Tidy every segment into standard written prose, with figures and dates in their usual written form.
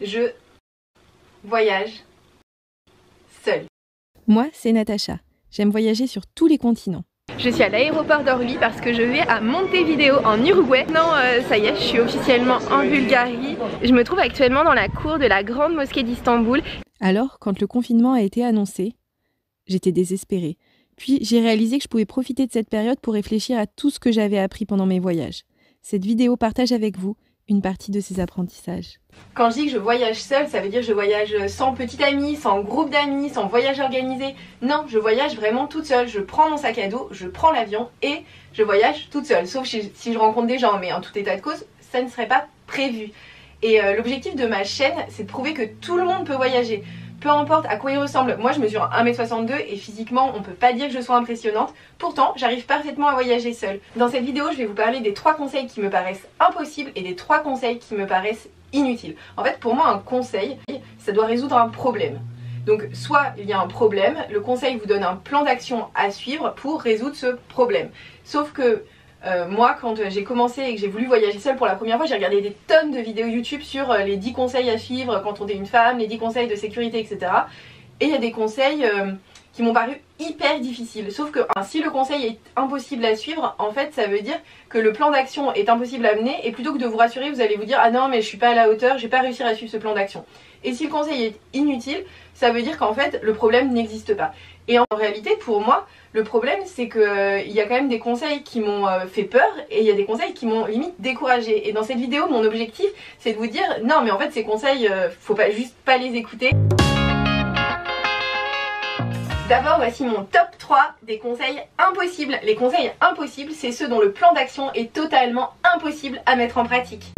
je voyage seule. Moi, c'est Natacha. J'aime voyager sur tous les continents. Je suis à l'aéroport d'Orly parce que je vais à Montevideo en Uruguay. Non, ça y est, je suis officiellement en Bulgarie. Je me trouve actuellement dans la cour de la grande mosquée d'Istanbul. Alors, quand le confinement a été annoncé, j'étais désespérée. Puis j'ai réalisé que je pouvais profiter de cette période pour réfléchir à tout ce que j'avais appris pendant mes voyages. Cette vidéo partage avec vous une partie de ces apprentissages. Quand je dis que je voyage seule, ça veut dire que je voyage sans petit ami, sans groupe d'amis, sans voyage organisé. Non, je voyage vraiment toute seule. Je prends mon sac à dos, je prends l'avion et je voyage toute seule. Sauf si je rencontre des gens, mais en tout état de cause, ça ne serait pas prévu. Et l'objectif de ma chaîne, c'est de prouver que tout le monde peut voyager. Peu importe à quoi il ressemble. Moi je mesure 1m62 et physiquement on peut pas dire que je sois impressionnante. Pourtant j'arrive parfaitement à voyager seule. Dans cette vidéo je vais vous parler des 3 conseils qui me paraissent impossibles et des 3 conseils qui me paraissent inutiles. En fait pour moi un conseil, ça doit résoudre un problème. Donc soit il y a un problème, le conseil vous donne un plan d'action à suivre pour résoudre ce problème. Sauf que moi quand j'ai commencé et que j'ai voulu voyager seule pour la première fois, j'ai regardé des tonnes de vidéos YouTube sur les 10 conseils à suivre quand on est une femme, les 10 conseils de sécurité, etc. Et il y a des conseils qui m'ont paru hyper difficiles. Sauf que si le conseil est impossible à suivre, en fait ça veut dire que le plan d'action est impossible à mener et plutôt que de vous rassurer, vous allez vous dire ah non mais je suis pas à la hauteur, je vais pas réussir à suivre ce plan d'action. Et si le conseil est inutile, ça veut dire qu'en fait le problème n'existe pas. Et en réalité pour moi, le problème c'est que y a quand même des conseils qui m'ont fait peur et il y a des conseils qui m'ont limite découragée. Et dans cette vidéo, mon objectif c'est de vous dire non mais en fait ces conseils, faut pas juste pas les écouter. D'abord voici mon top 3 des conseils impossibles. Les conseils impossibles, c'est ceux dont le plan d'action est totalement impossible à mettre en pratique.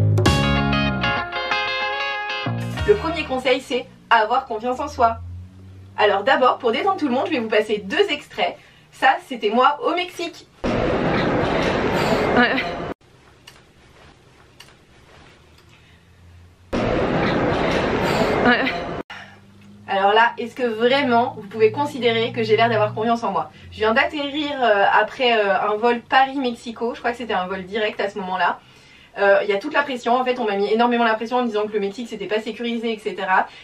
Le premier conseil c'est avoir confiance en soi. Alors d'abord, pour détendre tout le monde, je vais vous passer 2 extraits. Ça, c'était moi au Mexique. Alors là, est-ce que vraiment vous pouvez considérer que j'ai l'air d'avoir confiance en moi? Je viens d'atterrir après un vol Paris-Mexico. Je crois que c'était un vol direct à ce moment-là. Il y a toute la pression, en fait on m'a mis énormément la pression en me disant que le Mexique c'était pas sécurisé, etc.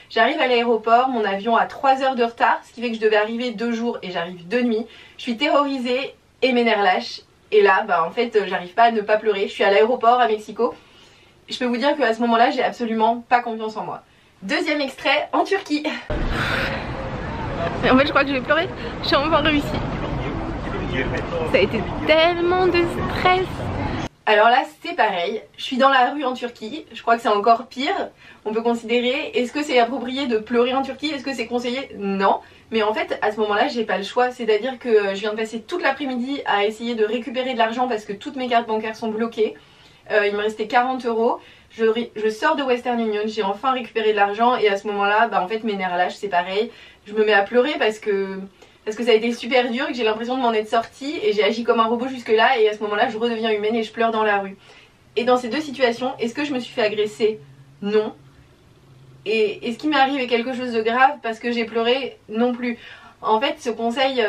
J'arrive à l'aéroport, mon avion a 3 heures de retard, ce qui fait que je devais arriver 2 jours et j'arrive 2 nuits. Je suis terrorisée et mes nerfs lâchent. Et là, bah en fait j'arrive pas à ne pas pleurer. Je suis à l'aéroport à Mexico. Je peux vous dire qu'à ce moment-là, j'ai absolument pas confiance en moi. Deuxième extrait, en Turquie. En fait je crois que je vais pleurer, j'ai enfin réussi. Ça a été tellement de stress. Alors là c'est pareil, je suis dans la rue en Turquie, je crois que c'est encore pire. On peut considérer, est-ce que c'est approprié de pleurer en Turquie? Est-ce que c'est conseillé? Non. Mais en fait à ce moment là j'ai pas le choix, c'est à dire que je viens de passer toute l'après-midi à essayer de récupérer de l'argent parce que toutes mes cartes bancaires sont bloquées. Il me restait 40 €. Je sors de Western Union, j'ai enfin récupéré de l'argent et à ce moment là bah en fait mes nerfs lâchent, c'est pareil. Je me mets à pleurer parce que ça a été super dur et que j'ai l'impression de m'en être sortie et j'ai agi comme un robot jusque là et à ce moment là je redeviens humaine et je pleure dans la rue. Et dans ces 2 situations, est-ce que je me suis fait agresser? Non. Et est-ce qu'il m'est arrivé quelque chose de grave parce que j'ai pleuré? Non plus. En fait ce conseil,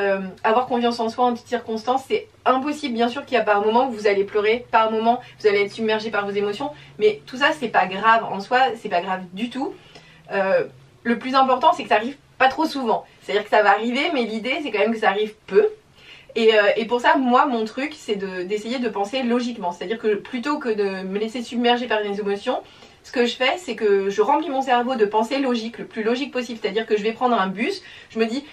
avoir confiance en soi en toutes circonstances, c'est impossible. Bien sûr qu'il y a par moments où vous allez pleurer, par moments vous allez être submergé par vos émotions, mais tout ça c'est pas grave en soi, c'est pas grave du tout. Le plus important c'est que ça arrive pas trop souvent, c'est-à-dire que ça va arriver mais l'idée c'est quand même que ça arrive peu. Et pour ça moi mon truc c'est d'essayer de penser logiquement, c'est-à-dire que plutôt que de me laisser submerger par mes émotions, ce que je fais c'est que je remplis mon cerveau de pensées logiques, le plus logique possible, c'est-à-dire que je vais prendre un bus, je me dis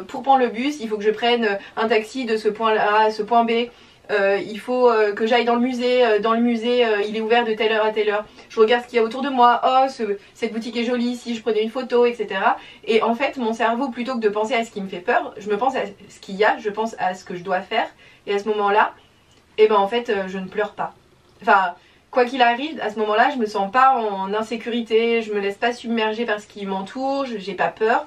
pour prendre le bus il faut que je prenne un taxi de ce point A à ce point B. Il faut que j'aille dans le musée, il est ouvert de telle heure à telle heure. Je regarde ce qu'il y a autour de moi, oh cette boutique est jolie, si je prenais une photo, etc. Et en fait mon cerveau, plutôt que de penser à ce qui me fait peur, je me pense à ce qu'il y a, je pense à ce que je dois faire. Et à ce moment là, et ben en fait je ne pleure pas. Enfin quoi qu'il arrive, à ce moment là je me sens pas en insécurité, je me laisse pas submerger par ce qui m'entoure, j'ai pas peur,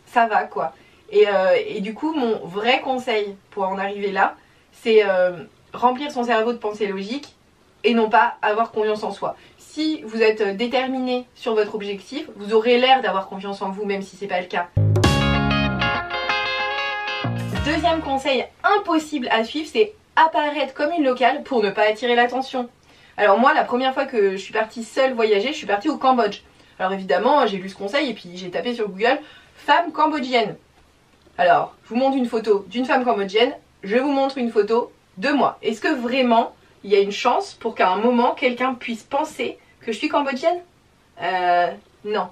ça va quoi. Et du coup mon vrai conseil pour en arriver là, c'est remplir son cerveau de pensées logiques et non pas avoir confiance en soi. Si vous êtes déterminé sur votre objectif, vous aurez l'air d'avoir confiance en vous même si c'est pas le cas. Deuxième conseil impossible à suivre, c'est apparaître comme une locale pour ne pas attirer l'attention. Alors moi la première fois que je suis partie seule voyager, je suis partie au Cambodge. Alors évidemment j'ai lu ce conseil et puis j'ai tapé sur Google femme cambodgienne. Alors je vous montre une photo d'une femme cambodgienne, je vous montre une photo de moi. Est-ce que vraiment il y a une chance pour qu'à un moment quelqu'un puisse penser que je suis cambodgienne? Non,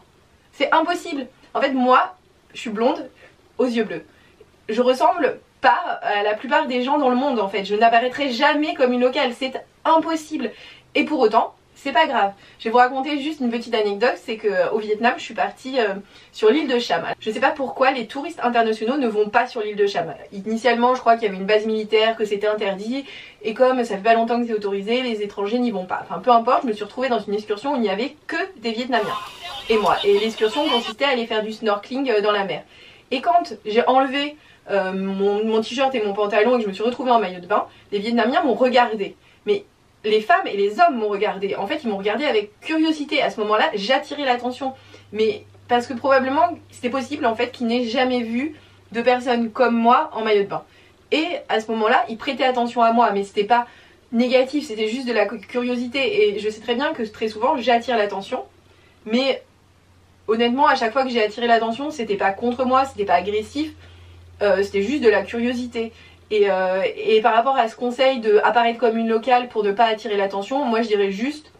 c'est impossible. En fait moi je suis blonde aux yeux bleus. Je ressemble pas à la plupart des gens dans le monde en fait. Je n'apparaîtrai jamais comme une locale, c'est impossible. Et pour autant, c'est pas grave. Je vais vous raconter juste une petite anecdote, c'est qu'au Vietnam, je suis partie sur l'île de Cham. Je sais pas pourquoi les touristes internationaux ne vont pas sur l'île de Cham. Initialement, je crois qu'il y avait une base militaire, que c'était interdit, et comme ça fait pas longtemps que c'est autorisé, les étrangers n'y vont pas. Enfin, peu importe, je me suis retrouvée dans une excursion où il n'y avait que des Vietnamiens. Et moi. Et l'excursion consistait à aller faire du snorkeling dans la mer. Et quand j'ai enlevé mon t-shirt et mon pantalon et que je me suis retrouvée en maillot de bain, les Vietnamiens m'ont regardé. Mais les femmes et les hommes m'ont regardé. En fait, ils m'ont regardé avec curiosité. À ce moment-là, j'attirais l'attention. Mais parce que probablement, c'était possible en fait qu'ils n'aient jamais vu de personnes comme moi en maillot de bain. Et à ce moment-là, ils prêtaient attention à moi. Mais c'était pas négatif, c'était juste de la curiosité. Et je sais très bien que très souvent, j'attire l'attention. Mais honnêtement, à chaque fois que j'ai attiré l'attention, c'était pas contre moi, c'était pas agressif. C'était juste de la curiosité. Et par rapport à ce conseil de apparaître comme une locale pour ne pas attirer l'attention, moi je dirais juste,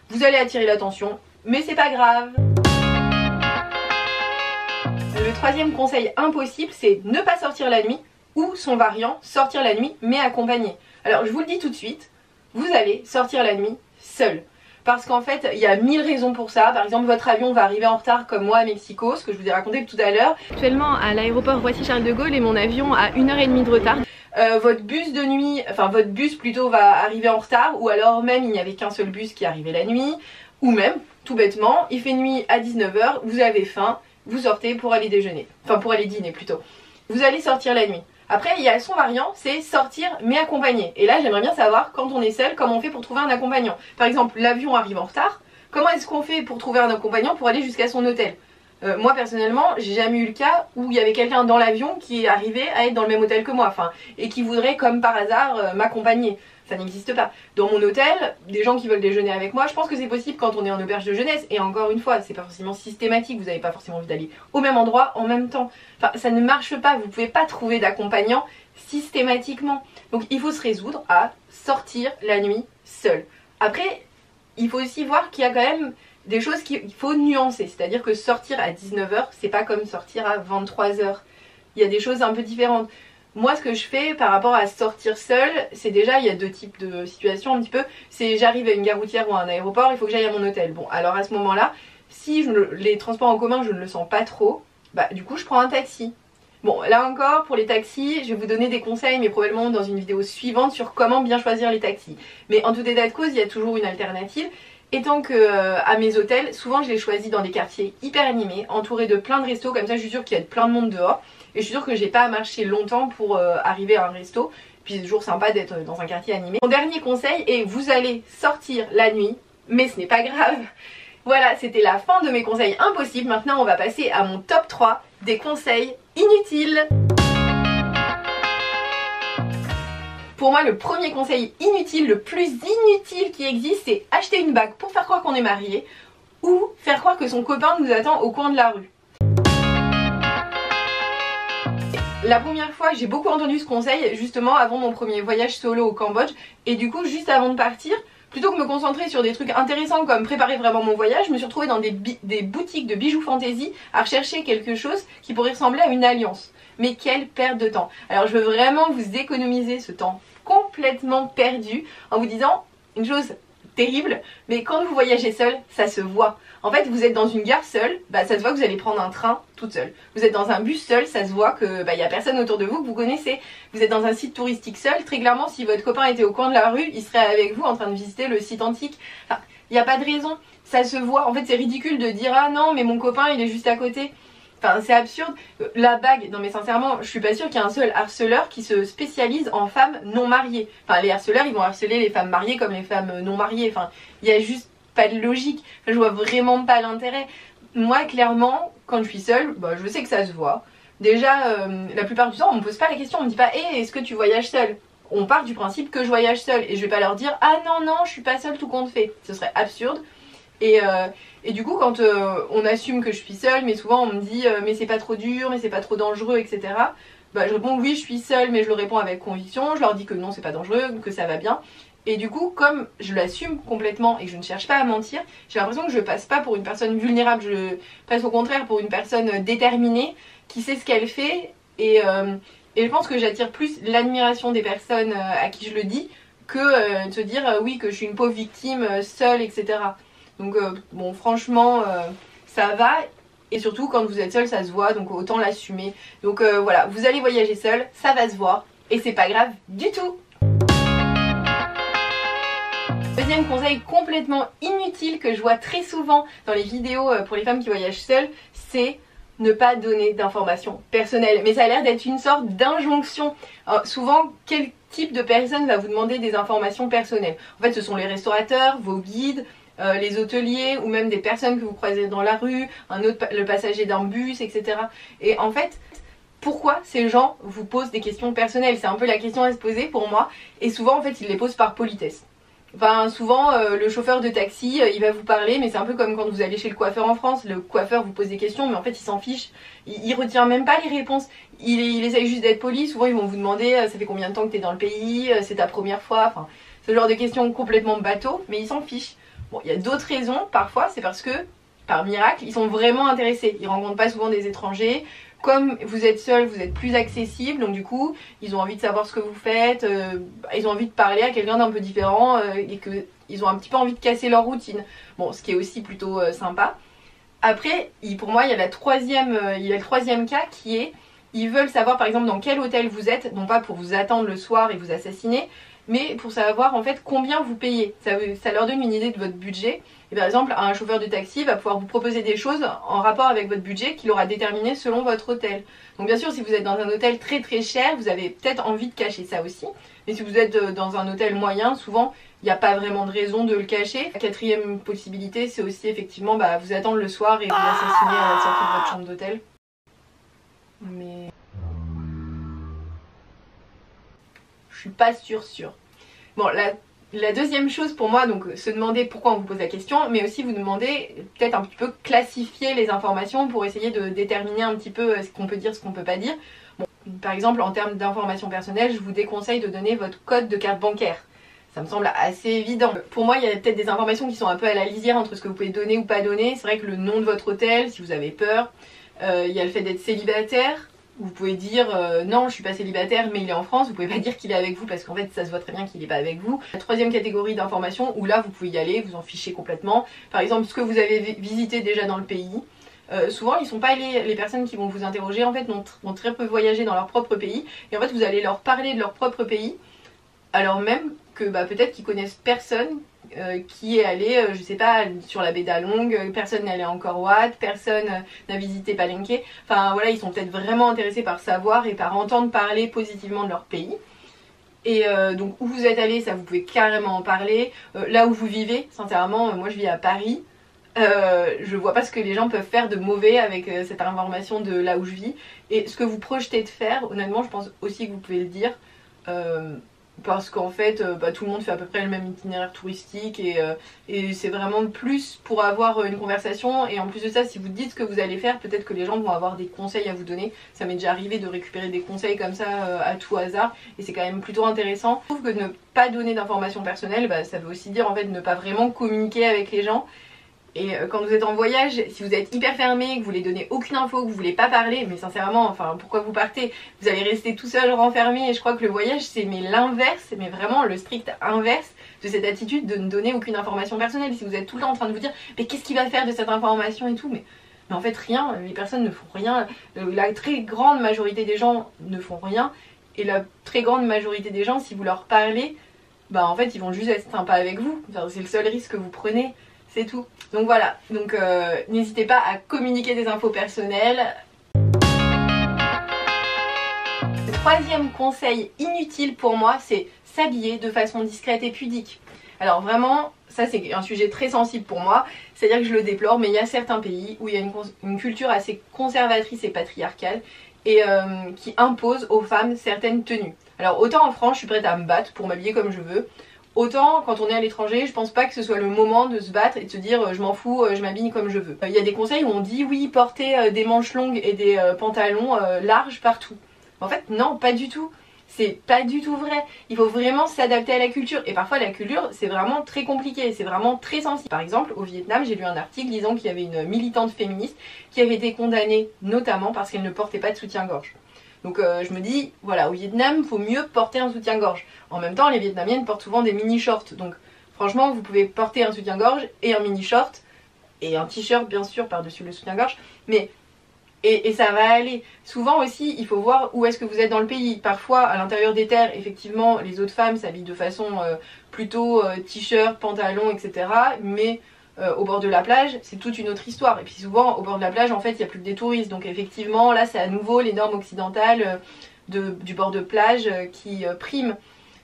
vous allez attirer l'attention, mais c'est pas grave. Le troisième conseil impossible, c'est ne pas sortir la nuit, ou son variant, sortir la nuit mais accompagné. Alors je vous le dis tout de suite, vous allez sortir la nuit seul. Parce qu'en fait, il y a 1000 raisons pour ça. Par exemple, votre avion va arriver en retard comme moi à Mexico, ce que je vous ai raconté tout à l'heure. Actuellement à l'aéroport Roissy-Charles de Gaulle et mon avion a 1h30 de retard. Votre bus de nuit, enfin votre bus plutôt va arriver en retard, ou alors même il n'y avait qu'un seul bus qui arrivait la nuit, ou même, tout bêtement, il fait nuit à 19 h, vous avez faim, vous sortez pour aller déjeuner. Enfin pour aller dîner plutôt. Vous allez sortir la nuit. Après, il y a son variant, c'est sortir mais accompagné. Et là, j'aimerais bien savoir, quand on est seul, comment on fait pour trouver un accompagnant. Par exemple, l'avion arrive en retard, comment est-ce qu'on fait pour trouver un accompagnant pour aller jusqu'à son hôtel? Moi, personnellement, j'ai jamais eu le cas où il y avait quelqu'un dans l'avion qui arrivait à être dans le même hôtel que moi, enfin, et qui voudrait, comme par hasard, m'accompagner. Ça n'existe pas. Dans mon hôtel, des gens qui veulent déjeuner avec moi, je pense que c'est possible quand on est en auberge de jeunesse. Et encore une fois, c'est pas forcément systématique, vous n'avez pas forcément envie d'aller au même endroit en même temps. Enfin, ça ne marche pas, vous pouvez pas trouver d'accompagnant systématiquement. Donc il faut se résoudre à sortir la nuit seul. Après, il faut aussi voir qu'il y a quand même des choses qu'il faut nuancer. C'est-à-dire que sortir à 19 h, c'est pas comme sortir à 23 h. Il y a des choses un peu différentes. Moi, ce que je fais par rapport à sortir seule, c'est déjà, il y a deux types de situations un petit peu. C'est j'arrive à une gare routière ou à un aéroport, il faut que j'aille à mon hôtel. Bon, alors à ce moment-là, si les transports en commun, je ne le sens pas trop, bah du coup, je prends un taxi. Bon, là encore, pour les taxis, je vais vous donner des conseils, mais probablement dans une vidéo suivante sur comment bien choisir les taxis. Mais en tout état de cause, il y a toujours une alternative. Étant que à mes hôtels, souvent je les choisis dans des quartiers hyper animés, entourés de plein de restos, comme ça je suis sûre qu'il y a plein de monde dehors. Et je suis sûre que j'ai pas à marcher longtemps pour arriver à un resto. Puis c'est toujours sympa d'être dans un quartier animé. Mon dernier conseil est, vous allez sortir la nuit, mais ce n'est pas grave. Voilà, c'était la fin de mes conseils impossibles. Maintenant on va passer à mon top 3 des conseils inutiles. Pour moi, le premier conseil inutile, le plus inutile qui existe, c'est acheter une bague pour faire croire qu'on est marié ou faire croire que son copain nous attend au coin de la rue. La première fois, j'ai beaucoup entendu ce conseil justement avant mon premier voyage solo au Cambodge, et du coup, juste avant de partir, plutôt que de me concentrer sur des trucs intéressants comme préparer vraiment mon voyage, je me suis retrouvée dans des boutiques de bijoux fantasy à rechercher quelque chose qui pourrait ressembler à une alliance. Mais quelle perte de temps! Alors je veux vraiment vous économiser ce temps complètement perdu en vous disant une chose terrible, mais quand vous voyagez seul, ça se voit. En fait, vous êtes dans une gare seule, bah ça se voit que vous allez prendre un train toute seule. Vous êtes dans un bus seul, ça se voit que y a personne autour de vous que vous connaissez. Vous êtes dans un site touristique seul, très clairement si votre copain était au coin de la rue, il serait avec vous en train de visiter le site antique. Enfin, il n'y a pas de raison, ça se voit. En fait, c'est ridicule de dire ah non mais mon copain il est juste à côté. Enfin, c'est absurde. La bague, non mais sincèrement, je suis pas sûre qu'il y ait un seul harceleur qui se spécialise en femmes non mariées. Enfin, les harceleurs, ils vont harceler les femmes mariées comme les femmes non mariées. Enfin, il y a juste pas de logique. Enfin, je vois vraiment pas l'intérêt. Moi, clairement, quand je suis seule, bah, je sais que ça se voit. Déjà, la plupart du temps, on me pose pas la question, on me dit pas hey, est-ce que tu voyages seule? On part du principe que je voyage seule et je vais pas leur dire ah non, non, je suis pas seule tout compte fait. Ce serait absurde. Et du coup quand on assume que je suis seule, mais souvent on me dit mais c'est pas trop dur, mais c'est pas trop dangereux, etc. Bah, je réponds oui je suis seule, mais je le réponds avec conviction, je leur dis que non c'est pas dangereux, que ça va bien. Et du coup comme je l'assume complètement et que je ne cherche pas à mentir, j'ai l'impression que je passe pas pour une personne vulnérable, je passe au contraire pour une personne déterminée, qui sait ce qu'elle fait. Et je pense que j'attire plus l'admiration des personnes à qui je le dis, que de se dire oui que je suis une pauvre victime seule, etc. Donc bon franchement ça va. Et surtout quand vous êtes seul ça se voit, donc autant l'assumer. Donc voilà, vous allez voyager seul, ça va se voir et c'est pas grave du tout. Deuxième conseil complètement inutile que je vois très souvent dans les vidéos pour les femmes qui voyagent seules, c'est ne pas donner d'informations personnelles. Mais ça a l'air d'être une sorte d'injonction. Souvent, quel type de personne va vous demander des informations personnelles? En fait, ce sont les restaurateurs, vos guides, les hôteliers ou même des personnes que vous croisez dans la rue, le passager d'un bus, etc. Et en fait, pourquoi ces gens vous posent des questions personnelles? C'est un peu la question à se poser pour moi. Et souvent, en fait, ils les posent par politesse. Enfin souvent le chauffeur de taxi il va vous parler, mais c'est un peu comme quand vous allez chez le coiffeur en France. Le coiffeur vous pose des questions mais en fait il s'en fiche, il retient même pas les réponses, il essaye juste d'être poli. Souvent ils vont vous demander ça fait combien de temps que t'es dans le pays, c'est ta première fois, enfin ce genre de questions complètement bateau, mais ils s'en fichent. Bon, il y a d'autres raisons, parfois c'est parce que par miracle ils sont vraiment intéressés, ils rencontrent pas souvent des étrangers. Comme vous êtes seul, vous êtes plus accessible, donc du coup, ils ont envie de savoir ce que vous faites, ils ont envie de parler à quelqu'un d'un peu différent et qu'ils ont un petit peu envie de casser leur routine. Bon, ce qui est aussi plutôt sympa. Après, pour moi, il y a le troisième cas qui est, ils veulent savoir par exemple dans quel hôtel vous êtes, non pas pour vous attendre le soir et vous assassiner, mais pour savoir en fait combien vous payez. Ça leur donne une idée de votre budget. Et par exemple, un chauffeur de taxi va pouvoir vous proposer des choses en rapport avec votre budget qu'il aura déterminé selon votre hôtel. Donc bien sûr, si vous êtes dans un hôtel très très cher, vous avez peut-être envie de cacher ça aussi. Mais si vous êtes dans un hôtel moyen, souvent, il n'y a pas vraiment de raison de le cacher. La quatrième possibilité, c'est aussi effectivement vous attendre le soir et vous assassiner à la sortie de votre chambre d'hôtel. Mais je suis pas sûre. Bon, la deuxième chose pour moi, donc se demander pourquoi on vous pose la question, mais aussi vous demander peut-être un petit peu classifier les informations pour essayer de déterminer un petit peu ce qu'on peut dire, ce qu'on peut pas dire. Bon, par exemple, en termes d'informations personnelles, je vous déconseille de donner votre code de carte bancaire. Ça me semble assez évident. Pour moi, il y a peut-être des informations qui sont un peu à la lisière entre ce que vous pouvez donner ou pas donner. C'est vrai que le nom de votre hôtel, si vous avez peur, il y a le fait d'être célibataire. Vous pouvez dire non je suis pas célibataire mais il est en France, vous pouvez pas dire qu'il est avec vous parce qu'en fait ça se voit très bien qu'il est pas avec vous. La troisième catégorie d'informations où là vous pouvez y aller, vous en fichez complètement. Par exemple ce que vous avez visité déjà dans le pays. Souvent ils sont pas les personnes qui vont vous interroger en fait vont très peu voyager dans leur propre pays. Et en fait vous allez leur parler de leur propre pays alors même que peut-être qu'ils connaissent personne qui est allé, je sais pas, sur la baie d'Along, personne n'est allé en Corouatte, personne n'a visité Palenque. Enfin voilà, ils sont peut-être vraiment intéressés par savoir et par entendre parler positivement de leur pays. Et donc où vous êtes allé, ça vous pouvez carrément en parler. Là où vous vivez, sincèrement, moi je vis à Paris. Je vois pas ce que les gens peuvent faire de mauvais avec cette information de là où je vis. Et ce que vous projetez de faire, honnêtement, je pense aussi que vous pouvez le dire. Parce qu'en fait tout le monde fait à peu près le même itinéraire touristique et c'est vraiment plus pour avoir une conversation. Et en plus de ça, si vous dites ce que vous allez faire, peut-être que les gens vont avoir des conseils à vous donner. Ça m'est déjà arrivé de récupérer des conseils comme ça à tout hasard et c'est quand même plutôt intéressant. Je trouve que ne pas donner d'informations personnelles, ça veut aussi dire en fait ne pas vraiment communiquer avec les gens. Et quand vous êtes en voyage, si vous êtes hyper fermé, que vous voulez donner aucune info, que vous voulez pas parler, mais sincèrement, enfin pourquoi vous partez? Vous allez rester tout seul renfermé. Et je crois que le voyage c'est l'inverse, mais vraiment le strict inverse de cette attitude de ne donner aucune information personnelle. Si vous êtes tout le temps en train de vous dire mais qu'est-ce qu'il va faire de cette information et tout, mais en fait rien, les personnes ne font rien. La très grande majorité des gens ne font rien. Et la très grande majorité des gens, si vous leur parlez, en fait ils vont juste être sympas avec vous. Enfin, c'est le seul risque que vous prenez. C'est tout. Donc voilà, donc n'hésitez pas à communiquer des infos personnelles. Le troisième conseil inutile pour moi, c'est s'habiller de façon discrète et pudique. Alors vraiment, ça c'est un sujet très sensible pour moi, c'est-à-dire que je le déplore, mais il y a certains pays où il y a une culture assez conservatrice et patriarcale et qui impose aux femmes certaines tenues. Alors autant en France, je suis prête à me battre pour m'habiller comme je veux. Autant quand on est à l'étranger, je pense pas que ce soit le moment de se battre et de se dire je m'en fous, je m'habille comme je veux. Il y a des conseils où on dit oui, portez des manches longues et des pantalons larges partout. En fait non, pas du tout. C'est pas du tout vrai. Il faut vraiment s'adapter à la culture. Et parfois la culture c'est vraiment très compliqué, c'est vraiment très sensible. Par exemple au Vietnam j'ai lu un article disant qu'il y avait une militante féministe qui avait été condamnée notamment parce qu'elle ne portait pas de soutien-gorge. Donc je me dis, voilà, au Vietnam, il faut mieux porter un soutien-gorge. En même temps, les Vietnamiennes portent souvent des mini-shorts. Donc franchement, vous pouvez porter un soutien-gorge et un mini-short. Et un t-shirt, bien sûr, par-dessus le soutien-gorge. Mais, et ça va aller. Souvent aussi, il faut voir où est-ce que vous êtes dans le pays. Parfois, à l'intérieur des terres, effectivement, les autres femmes s'habillent de façon plutôt t-shirt, pantalon, etc. Mais au bord de la plage, c'est toute une autre histoire. Et puis souvent, au bord de la plage, en fait, il n'y a plus que des touristes. Donc effectivement, là, c'est à nouveau les normes occidentales du bord de plage qui priment.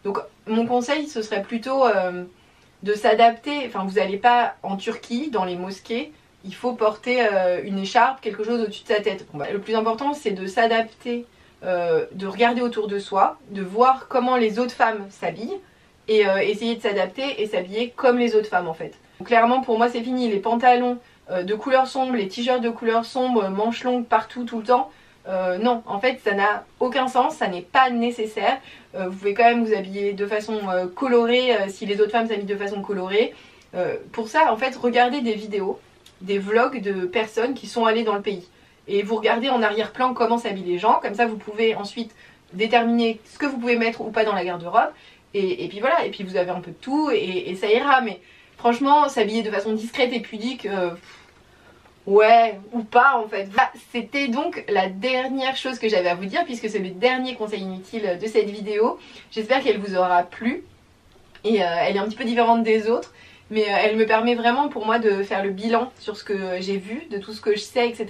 Donc mon conseil, ce serait plutôt de s'adapter. Enfin, vous n'allez pas en Turquie, dans les mosquées, il faut porter une écharpe, quelque chose au-dessus de sa tête. Bon, bah, le plus important, c'est de s'adapter, de regarder autour de soi, de voir comment les autres femmes s'habillent, et essayer de s'adapter et s'habiller comme les autres femmes en fait. Donc, clairement pour moi c'est fini, les pantalons de couleur sombre, les t-shirts de couleur sombre, manches longues partout tout le temps, non en fait ça n'a aucun sens, ça n'est pas nécessaire. Vous pouvez quand même vous habiller de façon colorée si les autres femmes s'habillent de façon colorée. Pour ça en fait regardez des vidéos, des vlogs de personnes qui sont allées dans le pays. Et vous regardez en arrière-plan comment s'habillent les gens, comme ça vous pouvez ensuite déterminer ce que vous pouvez mettre ou pas dans la garde-robe. Et puis voilà, et puis vous avez un peu de tout et ça ira. Mais franchement, s'habiller de façon discrète et pudique, ouais, ou pas en fait. Voilà, c'était donc la dernière chose que j'avais à vous dire puisque c'est le dernier conseil inutile de cette vidéo. J'espère qu'elle vous aura plu. Et elle est un petit peu différente des autres. Mais elle me permet vraiment pour moi de faire le bilan sur ce que j'ai vu, de tout ce que je sais, etc.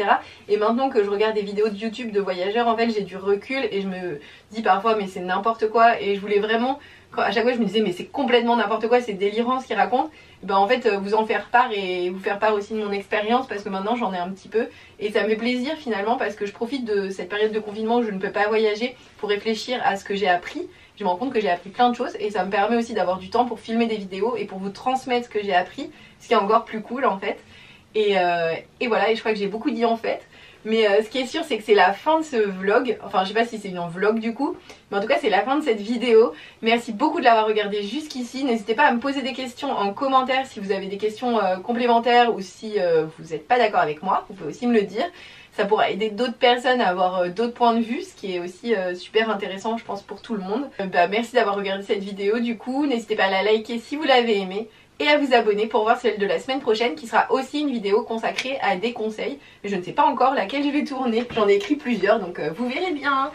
Et maintenant que je regarde des vidéos de YouTube de voyageurs, en fait j'ai du recul et je me dis parfois mais c'est n'importe quoi. Et je voulais vraiment, à chaque fois je me disais mais c'est complètement n'importe quoi, c'est délirant ce qu'ils racontent. Et ben en fait vous en faire part et vous faire part aussi de mon expérience parce que maintenant j'en ai un petit peu. Et ça me fait plaisir finalement parce que je profite de cette période de confinement où je ne peux pas voyager pour réfléchir à ce que j'ai appris. Je me rends compte que j'ai appris plein de choses et ça me permet aussi d'avoir du temps pour filmer des vidéos et pour vous transmettre ce que j'ai appris, ce qui est encore plus cool en fait. Et voilà, et je crois que j'ai beaucoup dit en fait. Mais ce qui est sûr c'est que c'est la fin de ce vlog, enfin je sais pas si c'est une vlog du coup, mais en tout cas c'est la fin de cette vidéo. Merci beaucoup de l'avoir regardé jusqu'ici, n'hésitez pas à me poser des questions en commentaire si vous avez des questions complémentaires ou si vous n'êtes pas d'accord avec moi, vous pouvez aussi me le dire. Ça pourra aider d'autres personnes à avoir d'autres points de vue, ce qui est aussi super intéressant je pense pour tout le monde. Merci d'avoir regardé cette vidéo du coup, n'hésitez pas à la liker si vous l'avez aimée et à vous abonner pour voir celle de la semaine prochaine qui sera aussi une vidéo consacrée à des conseils. Mais je ne sais pas encore laquelle je vais tourner, j'en ai écrit plusieurs donc vous verrez bien.